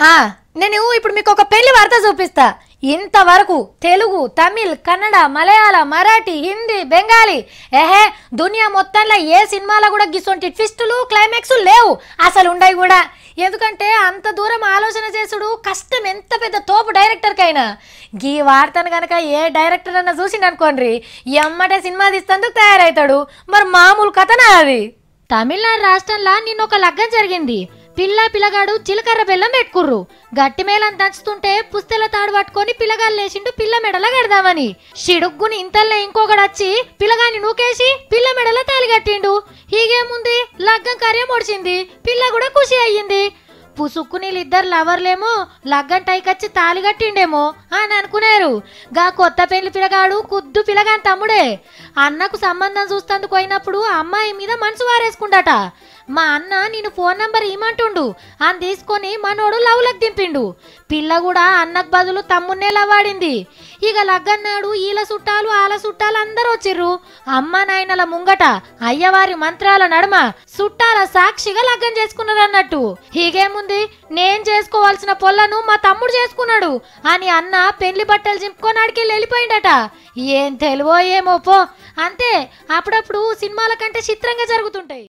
ఆ నేను ఇప్పుడు మీకు ఒక పెళ్లి వార్త చూపిస్తా. ఇంతవరకు తెలుగు, తమిళ్, కన్నడ, మలయాళ, మరాఠీ, హిందీ, బెంగాలీ దునియా మొత్తంలో ఏ సినిమాలో కూడా గిసొంటి ట్విస్టులు క్లైమాక్స్ లేవు, అసలు ఉండయి కూడా. ఎందుకంటే అంత దూరం ఆలోచన చేసుడు కష్టం, ఎంత పెద్ద తోపు డైరెక్టర్కైనా. గీ వార్తను కనుక ఏ డైరెక్టర్ అన్న చూసిండనుకోండి ఎమ్మటే సినిమా తీస్తందుకు తయారవుతాడు. మరి మామూలు కథనా అది? తమిళనాడు రాష్ట్రంలో నిన్న ఒక లగ్గం జరిగింది. పిల్లగాడు చిలకర్ర బెల్లం పెట్టుకుర్రు. గట్టి మేళం దంచుతుంటే పుస్తెల తాడు పట్టుకొని పిల్లగాడు లేచిండు పిల్ల మెడల కడదామని. షిడుగ్గుని ఇంతల్లే ఇంకొకడు వచ్చి పిల్లగాని నూకేసి పిల్ల మెడల తాలి కట్టిండు. హీగేముంది, లగ్గం కార్యం ఒడిచింది, పిల్ల కూడా ఖుషి అయ్యింది. పుసుక్కుని ఇద్దరు లవర్లేమో లగ్గం టైకొచ్చి తాలి కట్టిండేమో అని అనుకున్నారు. గా కొత్త పెళ్లి పిల్లగాడు కుద్దు పిల్లగాని తమ్ముడే. అన్నకు సంబంధం చూస్తందుకు పోయినప్పుడు అమ్మాయి మీద మనసు వారేసుకుండట. మా అన్న నేను ఫోన్ నంబర్ ఇమ్మంటుండు అని తీసుకొని మనోడు లవ్లకు దింపిండు. పిల్ల కూడా అన్నకు బదులు తమ్మున్నే లవ్వాడింది. ఇక లగ్గన్నాడు ఈల చుట్టాలు ఆల చుట్టాలు అందరూ వచ్చిర్రు. అమ్మ నాయనల ముంగట అయ్యవారి మంత్రాల నడుమ చుట్టాల సాక్షిగా లగ్గం చేసుకున్నారు అన్నట్టు. హీగేముంది, నేను చేసుకోవాల్సిన పొల్లను మా తమ్ముడు చేసుకున్నాడు అని అన్న పెళ్లి బట్టలు చింపుకొని ఆడికి వెళ్ళిపోయిండట. ఏం తెలివో ఏమో పో. అంతే, అప్పుడప్పుడు సినిమాల కంటే చిత్రంగా జరుగుతుంటాయి.